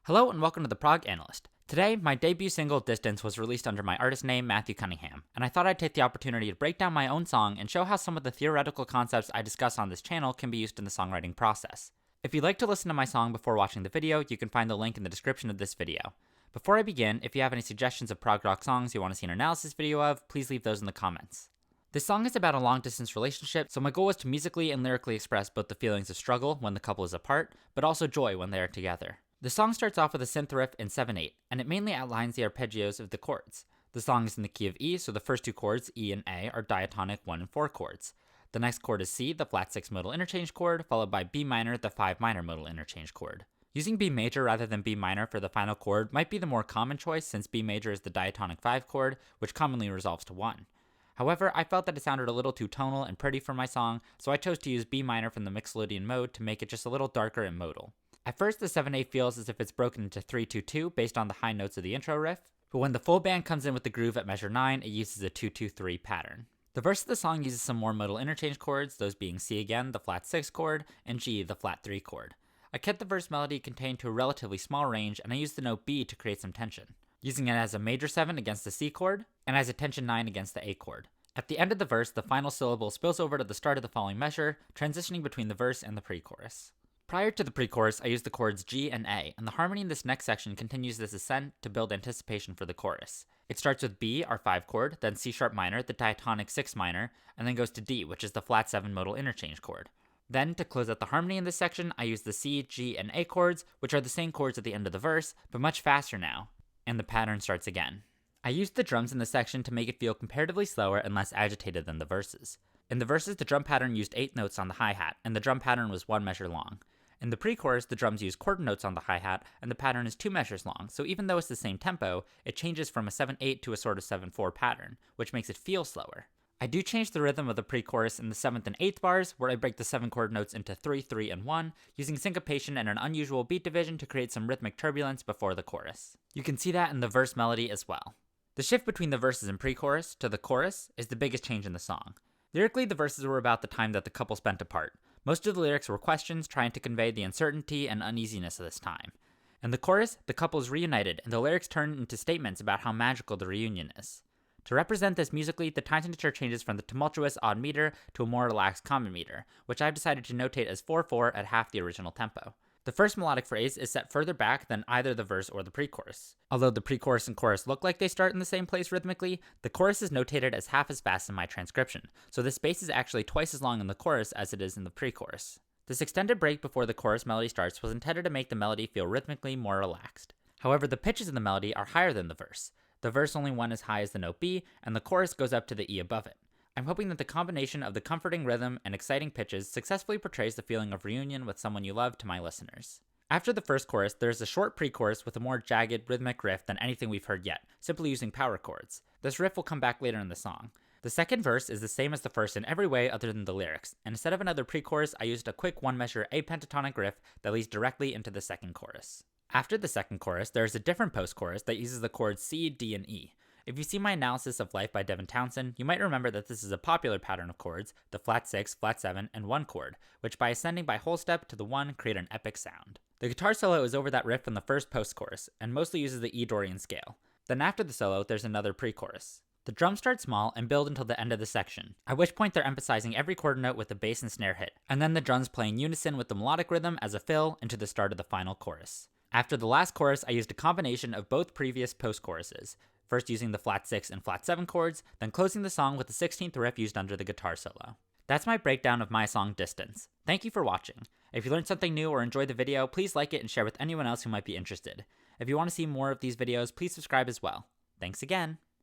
Hello and welcome to the Prog Analyst. Today, my debut single, Distance, was released under my artist name, Matthew Cunningham, and I thought I'd take the opportunity to break down my own song and show how some of the theoretical concepts I discuss on this channel can be used in the songwriting process. If you'd like to listen to my song before watching the video, you can find the link in the description of this video. Before I begin, if you have any suggestions of prog rock songs you want to see an analysis video of, please leave those in the comments. This song is about a long-distance relationship, so my goal was to musically and lyrically express both the feelings of struggle when the couple is apart, but also joy when they are together. The song starts off with a synth riff in 7/8, and it mainly outlines the arpeggios of the chords. The song is in the key of E, so the first two chords, E and A, are diatonic 1 and 4 chords. The next chord is C, the flat 6 modal interchange chord, followed by B minor, the 5 minor modal interchange chord. Using B major rather than B minor for the final chord might be the more common choice since B major is the diatonic 5 chord, which commonly resolves to 1. However, I felt that it sounded a little too tonal and pretty for my song, so I chose to use B minor from the Mixolydian mode to make it just a little darker and modal. At first, the 7/8 feels as if it's broken into 3/2/2 based on the high notes of the intro riff, but when the full band comes in with the groove at measure 9, it uses a 2/2/3 pattern. The verse of the song uses some more modal interchange chords, those being C again, the flat 6 chord, and G, the flat 3 chord. I kept the verse melody contained to a relatively small range, and I used the note B to create some tension, using it as a major 7 against the C chord, and as a tension 9 against the A chord. At the end of the verse, the final syllable spills over to the start of the following measure, transitioning between the verse and the pre-chorus. Prior to the pre-chorus, I used the chords G and A, and the harmony in this next section continues this ascent to build anticipation for the chorus. It starts with B, our 5 chord, then C sharp minor, the diatonic 6 minor, and then goes to D, which is the flat 7 modal interchange chord. Then, to close out the harmony in this section, I use the C, G, and A chords, which are the same chords at the end of the verse, but much faster now, and the pattern starts again. I used the drums in this section to make it feel comparatively slower and less agitated than the verses. In the verses, the drum pattern used 8 notes on the hi-hat, and the drum pattern was 1 measure long. In the pre-chorus, the drums use quarter notes on the hi-hat, and the pattern is 2 measures long, so even though it's the same tempo, it changes from a 7/8 to a sort of 7/4 pattern, which makes it feel slower. I do change the rhythm of the pre-chorus in the 7th and 8th bars, where I break the 7 chord notes into 3, 3, and 1, using syncopation and an unusual beat division to create some rhythmic turbulence before the chorus. You can see that in the verse melody as well. The shift between the verses and pre-chorus to the chorus is the biggest change in the song. Lyrically, the verses were about the time that the couple spent apart. Most of the lyrics were questions trying to convey the uncertainty and uneasiness of this time. In the chorus, the couple is reunited, and the lyrics turn into statements about how magical the reunion is. To represent this musically, the time signature changes from the tumultuous odd meter to a more relaxed common meter, which I've decided to notate as 4/4 at half the original tempo. The first melodic phrase is set further back than either the verse or the pre-chorus. Although the pre-chorus and chorus look like they start in the same place rhythmically, the chorus is notated as half as fast in my transcription, so the space is actually twice as long in the chorus as it is in the pre-chorus. This extended break before the chorus melody starts was intended to make the melody feel rhythmically more relaxed. However, the pitches in the melody are higher than the verse. The verse only went as high as the note B, and the chorus goes up to the E above it. I'm hoping that the combination of the comforting rhythm and exciting pitches successfully portrays the feeling of reunion with someone you love to my listeners. After the first chorus, there is a short pre-chorus with a more jagged, rhythmic riff than anything we've heard yet, simply using power chords. This riff will come back later in the song. The second verse is the same as the first in every way other than the lyrics, and instead of another pre-chorus, I used a quick 1-measure apentatonic riff that leads directly into the second chorus. After the second chorus, there is a different post-chorus that uses the chords C, D, and E. If you see my analysis of Life by Devin Townsend, you might remember that this is a popular pattern of chords, the flat 6, flat 7, and 1 chord, which by ascending by whole step to the 1 create an epic sound. The guitar solo is over that riff from the first post-chorus, and mostly uses the E Dorian scale. Then after the solo, there's another pre-chorus. The drums start small and build until the end of the section, at which point they're emphasizing every chord note with the bass and snare hit, and then the drums play in unison with the melodic rhythm as a fill into the start of the final chorus. After the last chorus, I used a combination of both previous post-choruses, first using the flat 6 and flat 7 chords, then closing the song with the 16th riff used under the guitar solo. That's my breakdown of my song Distance. Thank you for watching. If you learned something new or enjoyed the video, please like it and share with anyone else who might be interested. If you want to see more of these videos, please subscribe as well. Thanks again!